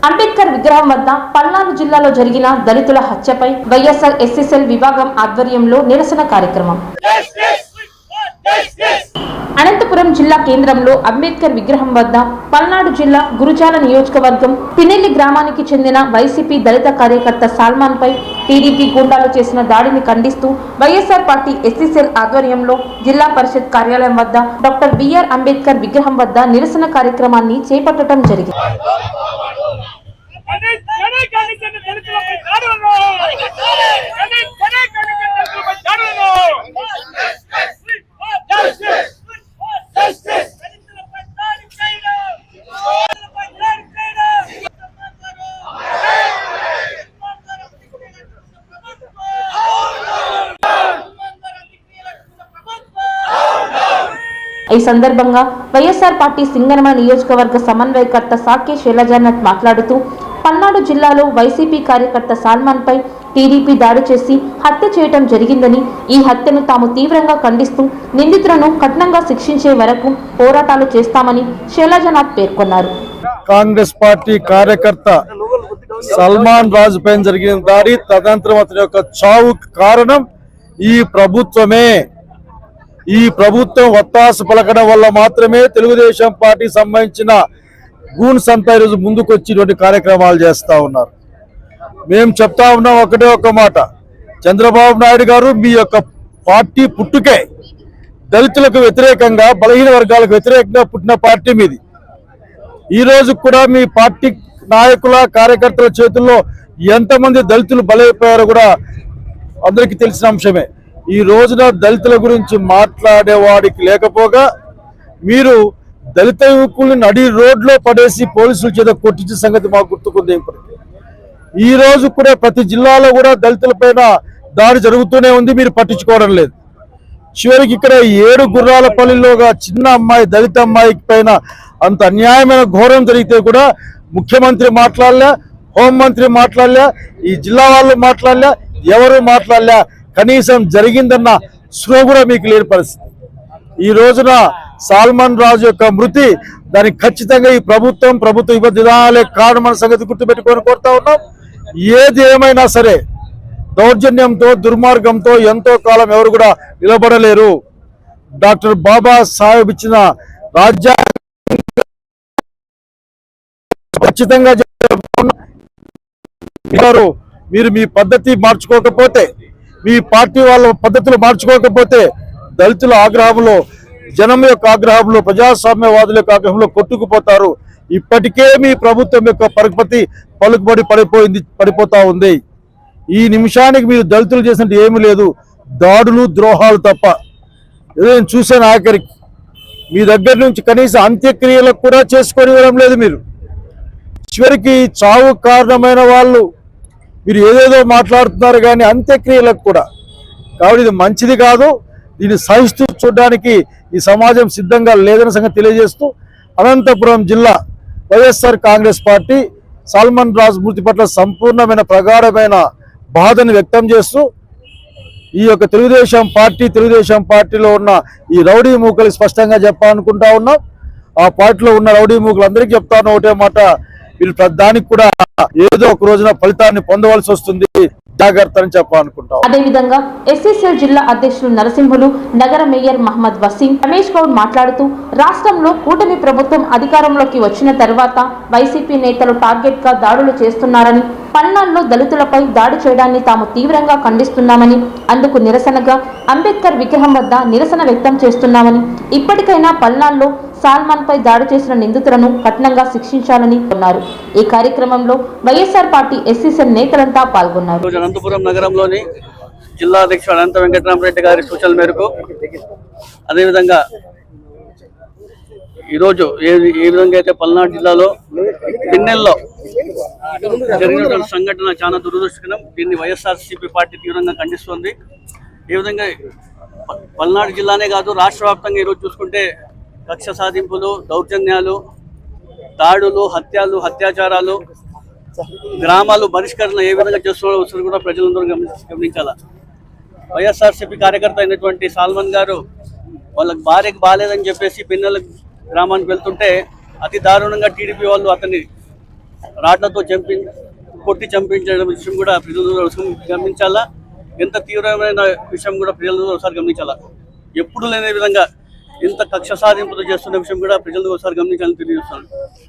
అంబేద్కర్ విగ్రహం వద్ద పల్నాడు జిల్లాలో జరిగిన దళితుల హత్యపై వైఎస్ఆర్ ఎస్ఎస్ఎల్ విభాగం ఆధ్వర్యంలో నిరసన కార్యక్రమం. అనంతపురం జిల్లా కేంద్రంలో అంబేద్కర్ విగ్రహం వద్ద పల్నాడు జిల్లా గురుజాల నియోజకవర్గం పినెల్లి గ్రామానికి చెందిన వైసీపీ దళిత కార్యకర్త సల్మాన్ పై టీడీపీ గూండాలు చేసిన దాడిని ఖండిస్తూ వైఎస్ఆర్ పార్టీ ఎస్ఎస్ఎల్ ఆధ్వర్యంలో జిల్లా పరిషత్ కార్యాలయం వద్ద డాక్టర్ బిఆర్ అంబేద్కర్ విగ్రహం వద్ద నిరసన కార్యక్రమాన్ని చేపట్టడం జరిగింది. ఈ సందర్భంగా వైఎస్ఆర్ పార్టీ సింగనమల నియోజకవర్గ సమన్వయకర్త సాకే శైలజానాథ్ మాట్లాడుతూ పల్నాడు జిల్లాలో వైసీపీ కార్యకర్త సల్మాన్ పై టీడీపీ దాడి చేసి హత్య చేయడం జరిగిందని, ఈ హత్యను తాము తీవ్రంగా ఖండిస్తూ నిందితులను కఠినంగా శిక్షించే వరకు పోరాటాలు చేస్తామని శైలజానాథ్ పేర్కొన్నారు. కాంగ్రెస్ పార్టీ కార్యకర్త సల్మాన్ రాజు పైన జరిగిన దాడి, తదనంతరం అతని యొక్క చావుకు కారణం ఈ ప్రభుత్వమే. ఈ ప్రభుత్వం ఒత్తాసు పలకడం వల్ల మాత్రమే తెలుగుదేశం పార్టీ సంబంధించిన గూన్స్ అంతా ఈరోజు ముందుకు వచ్చినటువంటి కార్యక్రమాలు చేస్తా ఉన్నారు. మేము చెప్తా ఉన్నాం ఒకటే ఒక మాట, చంద్రబాబు నాయుడు గారు మీ యొక్క పార్టీ పుట్టుకే దళితులకు వ్యతిరేకంగా, బలహీన వర్గాలకు వ్యతిరేకంగా పుట్టిన పార్టీ మీది. ఈ రోజు కూడా మీ పార్టీ నాయకుల కార్యకర్తల చేతుల్లో ఎంతమంది దళితులు బలైపోయారో కూడా అందరికీ తెలిసిన అంశమే. ఈ రోజున దళితుల గురించి మాట్లాడేవాడికి లేకపోగా మీరు దళిత యువకుల్ని నడి రోడ్లో పడేసి పోలీసుల చేత కొట్టించే సంగతి మాకు గుర్తుకుంది. ఈ రోజు కూడా ప్రతి జిల్లాలో కూడా దళితుల పైన దాడి జరుగుతూనే ఉంది, మీరు పట్టించుకోవడం లేదు. చివరికి ఇక్కడ 7 గుర్రాలపల్లిలోగా చిన్న అమ్మాయి, దళిత అమ్మాయి పైన అంత అన్యాయమైన ఘోరం జరిగితే కూడా ముఖ్యమంత్రి మాట్లాడలే, హోంమంత్రి మాట్లాడలే, ఈ జిల్లా వాళ్ళు మాట్లాడలే, ఎవరు మాట్లాడలే. కనీసం జరిగిందన్న స్పృహ కూడా మీకు లేని పరిస్థితి. ఈ రోజున సల్మాన్ రాజు యొక్క మృతి, దానికి ఖచ్చితంగా ఈ ప్రభుత్వ విధానాలే కారణమైన సంగతి గుర్తుపెట్టుకొని కోరుతా ఉన్నాం. ఏది ఏమైనా సరే దౌర్జన్యంతో, దుర్మార్గంతో ఎంతో కాలం ఎవరు కూడా నిలబడలేరు. డాక్టర్ బాబా సాహెబ్ ఇచ్చిన రాజ్యాంగం ఖచ్చితంగా మీరు మీ పద్ధతి మార్చుకోకపోతే, మీ పార్టీ వాళ్ళ పద్ధతులు మార్చుకోకపోతే దళితుల ఆగ్రహంలో, జనం యొక్క ఆగ్రహంలో, ప్రజాస్వామ్యవాదుల యొక్క ఆగ్రహంలో కొట్టుకుపోతారు. ఇప్పటికే మీ ప్రభుత్వం యొక్క పరపతి పలుకుబడి పడిపోతా ఉంది. ఈ నిమిషానికి మీరు దళితులు చేసినట్టు ఏమీ లేదు, దాడులు, ద్రోహాలు తప్ప. నేను చూసాను, ఆఖరికి మీ దగ్గర నుంచి కనీసం అంత్యక్రియలకు కూడా చేసుకొని ఇవ్వడం లేదు. మీరు చివరికి చావు కారణమైన వాళ్ళు మీరు ఏదేదో మాట్లాడుతున్నారు కానీ అంత్యక్రియలకు కూడా. కాబట్టి ఇది మంచిది కాదు. దీన్ని సహిస్తూ చూడడానికి ఈ సమాజం సిద్ధంగా లేదన్న సంగతి తెలియజేస్తూ, అనంతపురం జిల్లా వైఎస్ఆర్ కాంగ్రెస్ పార్టీ సల్మాన్ రాజు మృతి పట్ల సంపూర్ణమైన ప్రగాఢమైన బాధను వ్యక్తం చేస్తూ, ఈ యొక్క తెలుగుదేశం పార్టీలో ఉన్న ఈ రౌడీ మూకలు స్పష్టంగా చెప్పాలనుకుంటా ఉన్నాం. ఆ పార్టీలో ఉన్న రౌడీ మూకలందరికీ చెప్తాను ఒకటే మాట, వీళ్ళు దానికి కూడా ఏదో ఒక రోజున ఫలితాన్ని పొందవలసి వస్తుంది, జాగ్రత్త అని చెప్పాలనుకుంటాం. అదేవిధంగా ఎస్ఎస్ఎల్ జిల్లా అధ్యక్షులు నరసింహులు, నగర మేయర్ మహమ్మద్ వసీం, రమేష్ గౌడ్ మాట్లాడుతూ రాష్ట్రంలో కూటమి ప్రభుత్వం అధికారంలోకి వచ్చిన తర్వాత వైసీపీ నేతలు టార్గెట్ గా దాడులు చేస్తున్నారని, పల్నాడులో దళితులపై దాడి చేయడాన్ని తాము తీవ్రంగా ఖండిస్తున్నామని, అందుకు నిరసనగా అంబేద్కర్ విగ్రహం వద్ద నిరసన వ్యక్తం చేస్తున్నామని, ఇప్పటికైనా పల్నాడులో సల్మాన్ పై దాడి చేసిన నిందితులను కఠినంగా శిక్షించాలని అన్నారు. ఈ కార్యక్రమంలో వైఎస్ఆర్ పార్టీ ఎస్ఎస్ఎల్ నేతలంతా పాల్గొన్నారు. అనంతపురం నగరంలోని జిల్లా అధ్యక్షుడు అనంత వెంకటరామరెడ్డి గారి సూచనల మేరకు, అదేవిధంగా ఈరోజు ఏ విధంగా అయితే పల్నాడు జిల్లాలో పిన్నెల్లో జరిగిన సంఘటన చాలా దురదృష్టకరం. దీన్ని వైఎస్ఆర్సీపీ పార్టీ తీవ్రంగా ఖండిస్తోంది. ఈ విధంగా పల్నాడు జిల్లానే కాదు, రాష్ట్ర వ్యాప్తంగా ఈరోజు చూసుకుంటే కక్ష సాధింపులు, దౌర్జన్యాలు, దాడులు, హత్యలు, అత్యాచారాలు, గ్రామాలు బహిష్కరణ ఏ విధంగా చేస్తున్నారో కూడా ప్రజలందరూ గమనించాల. వైఎస్ఆర్సీపీ కార్యకర్త అయినటువంటి సల్మాన్ గారు వాళ్ళకి భార్యకి బాగాలేదని చెప్పేసి పిన్నెల గ్రామానికి వెళ్తుంటే అతి దారుణంగా టీడీపీ వాళ్ళు అతన్ని రాడ్లతో కొట్టి చంపించడం విషయం కూడా ప్రజలు గమనించాలా. ఎంత తీవ్రమైన విషయం కూడా ప్రజలు ఒకసారి గమనించాలా. ఎప్పుడు లేని విధంగా ఇంత కక్ష సాధింపులు చేస్తున్న విషయం కూడా ప్రజలు ఒకసారి గమనించాలని తెలియజేస్తున్నాను.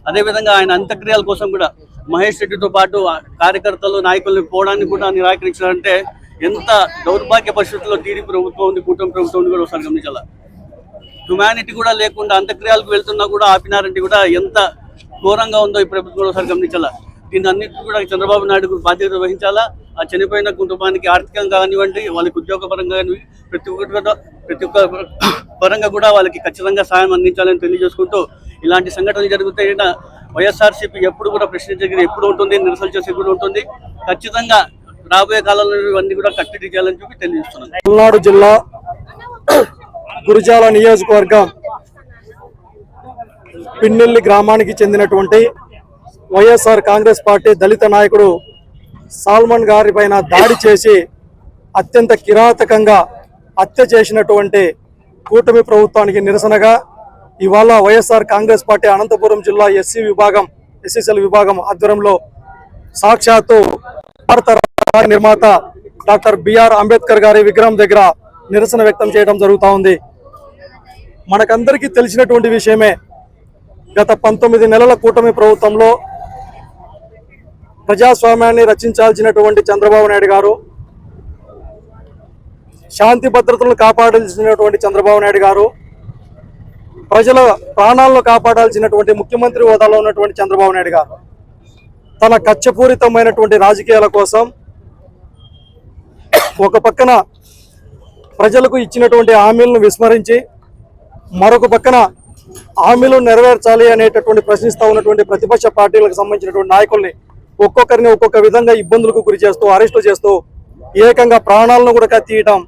అదేవిధంగా ఆయన అంత్యక్రియల కోసం కూడా మహేష్ రెడ్డితో పాటు కార్యకర్తలు నాయకులను పోవడానికి కూడా నిరాకరించాలంటే ఎంత దౌర్భాగ్య పరిస్థితుల్లో టీడీపీ ప్రభుత్వం ఉంది, కూటమి ప్రభుత్వం ఉంది కూడా ఒకసారి గమనించాలా. హ్యుమానిటీ కూడా లేకుండా అంత్యక్రియలకు వెళ్తున్నా కూడా ఆపినారంటే కూడా ఎంత ఘోరంగా ఉందో ఈ ప్రభుత్వం కూడా ఒకసారి గమనించాలా. దీన్ని అన్నింటినీ కూడా చంద్రబాబు నాయుడు బాధ్యత వహించాలా. ఆ చనిపోయిన కుటుంబానికి ఆర్థికంగా కానివ్వండి, వాళ్ళకి ఉద్యోగపరంగా కానివ్వండి, ప్రతి ఒక్క పరంగా కూడా వాళ్ళకి ఖచ్చితంగా సాయం అందించాలని తెలియజేసుకుంటూ, ఇలాంటి సంఘటనలు జరిగితే వైఎస్ఆర్సీపీ ఎప్పుడు కూడా ప్రశ్నించేది ఎప్పుడు ఉంటుంది, నిరసన చేసేది కూడా ఉంటుంది. ఖచ్చితంగా రాబోయే కాలంలో ఇవన్నీ కూడా కట్టడి చేయాలని చెప్పి తెలియజేస్తున్నాను. పల్నాడు జిల్లా గురిజాల నియోజకవర్గం పిన్నెల్లి గ్రామానికి చెందినటువంటి వైఎస్ఆర్ కాంగ్రెస్ పార్టీ దళిత నాయకుడు సాల్మన్ గారి పైన దాడి చేసి అత్యంత కిరాతకంగా హత్య చేసినటువంటి కూటమి ప్రభుత్వానికి నిరసనగా ఇవాళ వైఎస్ఆర్ కాంగ్రెస్ పార్టీ అనంతపురం జిల్లా ఎస్సీసీఎల్ విభాగం ఆధ్వర్యంలో సాక్షాత్తు భారత నిర్మాత డాక్టర్ బిఆర్ అంబేద్కర్ గారి విగ్రహం దగ్గర నిరసన వ్యక్తం చేయడం జరుగుతూ ఉంది. మనకందరికీ తెలిసినటువంటి విషయమే, గత 19 నెలల కూటమి ప్రభుత్వంలో ప్రజాస్వామ్యాన్ని రచించాల్సినటువంటి చంద్రబాబు నాయుడు గారు, శాంతి భద్రతలను కాపాడాల్సినటువంటి చంద్రబాబు నాయుడు గారు, ప్రజల ప్రాణాలను కాపాడాల్సినటువంటి ముఖ్యమంత్రి హోదాలో ఉన్నటువంటి చంద్రబాబు నాయుడు గారు తన కక్షపూరితమైనటువంటి రాజకీయాల కోసం ఒక పక్కన ప్రజలకు ఇచ్చినటువంటి హామీలను విస్మరించి మరొక పక్కన హామీలు నెరవేర్చాలి అనేటటువంటి ప్రశ్నిస్తూ ఉన్నటువంటి ప్రతిపక్ష పార్టీలకు సంబంధించినటువంటి నాయకుల్ని ఒక్కొక్కరిని ఒక్కొక్క విధంగా ఇబ్బందులకు గురి చేస్తూ, అరెస్టు చేస్తూ, ఏకంగా ప్రాణాలను కూడా తీయటం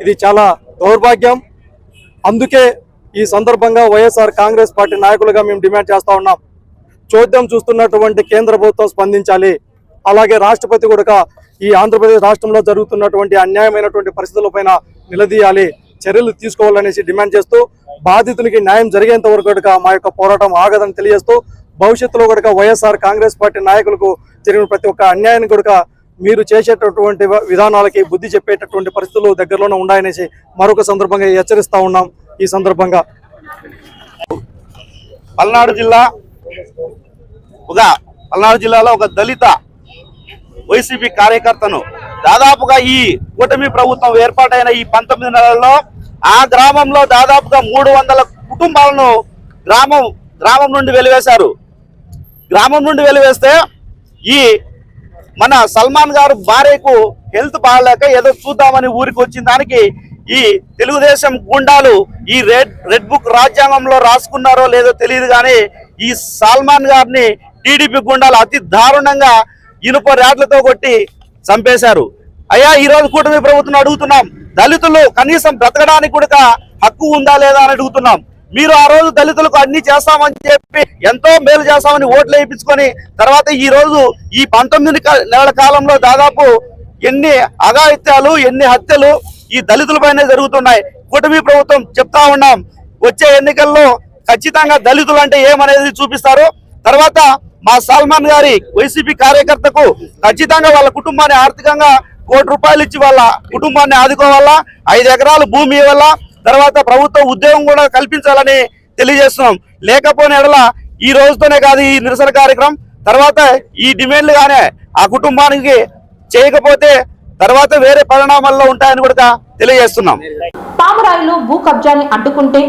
ఇది చాలా దౌర్భాగ్యం. అందుకే ఈ సందర్భంగా వైఎస్ఆర్ కాంగ్రెస్ పార్టీ నాయకులుగా మేము డిమాండ్ చేస్తూ ఉన్నాం. చోద్యం చూస్తున్నటువంటి కేంద్ర ప్రభుత్వం స్పందించాలి. అలాగే రాష్ట్రపతి కూడా ఈ ఆంధ్రప్రదేశ్ రాష్ట్రంలో జరుగుతున్నటువంటి అన్యాయమైనటువంటి పరిస్థితులపైన నిలదీయాలి, చర్యలు తీసుకోవాలనేసి డిమాండ్ చేస్తూ, బాధితునికి న్యాయం జరిగేంత వరకు కూడా మా యొక్క పోరాటం ఆగదని తెలియజేస్తూ, భవిష్యత్తులో కూడా వైఎస్ఆర్ కాంగ్రెస్ పార్టీ నాయకులకు జరిగిన ప్రతి ఒక్క అన్యాయాన్ని కూడా మీరు చేసేటటువంటి విధానాలకి బుద్ధి చెప్పేటటువంటి పరిస్థితులు దగ్గరలోనే ఉన్నాయనేసి మరొక సందర్భంగా హెచ్చరిస్తూ ఉన్నాం. ఈ సందర్భంగా పల్నాడు జిల్లాలో ఒక దళిత వైసీపీ కార్యకర్తను దాదాపుగా ఈ కూటమి ప్రభుత్వం ఏర్పాటైన ఈ 19 నెలల్లో ఆ గ్రామంలో దాదాపుగా 300 కుటుంబాలను గ్రామం నుండి వెలివేశారు. గ్రామం నుండి వెలివేస్తే ఈ మన సల్మాన్ గారు భార్యకు హెల్త్ బాగాలేక ఏదో చూద్దామని ఊరికి వచ్చిన దానికి ఈ తెలుగుదేశం గుండాలు ఈ రెడ్ బుక్ రాజ్యాంగంలో రాసుకున్నారో లేదో తెలియదు, కానీ ఈ సల్మాన్ గారిని టీడీపీ గుండాలు అతి దారుణంగా ఇనుప ర్యాట్లతో కొట్టి చంపేశారు. అయ్యా, ఈ రోజు కూటమి ప్రభుత్వం అడుగుతున్నాం, దళితులు కనీసం బ్రతకడానికి కూడా హక్కు ఉందా లేదా అని అడుగుతున్నాం. మీరు ఆ రోజు దళితులకు అన్ని చేస్తామని చెప్పి ఎంతో మేలు చేస్తామని ఓట్లు వేయించుకొని తర్వాత ఈ రోజు ఈ 19 నెలల కాలంలో దాదాపు ఎన్ని అఘాయిత్యాలు, ఎన్ని హత్యలు ఈ దళితులపైనే జరుగుతున్నాయి. కూటమి ప్రభుత్వం చెప్తా ఉన్నాం, వచ్చే ఎన్నికల్లో ఖచ్చితంగా దళితులు అంటే ఏమనేది చూపిస్తారు. తర్వాత మా సల్మాన్ గారి వైసీపీ కార్యకర్తకు ఖచ్చితంగా వాళ్ళ కుటుంబాన్ని ఆర్థికంగా 1 కోటి రూపాయలు ఇచ్చి వాళ్ళ కుటుంబాన్ని ఆదుకోవాలా, 5 ఎకరాలు భూమి ఇవ్వాలా, తర్వాత ప్రభుత్వ ఉద్యోగం కూడా కల్పించాలని తెలియజేస్తున్నాం. లేకపోయిన ఎడల ఈ రోజుతోనే కాదు ఈ నిరసన కార్యక్రమం, తర్వాత ఈ డిమాండ్లు గానే ఆ కుటుంబానికి చేయకపోతే తర్వాత వేరే పరిణామాల్లో ఉంటాయని కూడా తెలియజేస్తున్నాం. పామరాయిలో భూ కబ్జాని అడ్డుకుంటే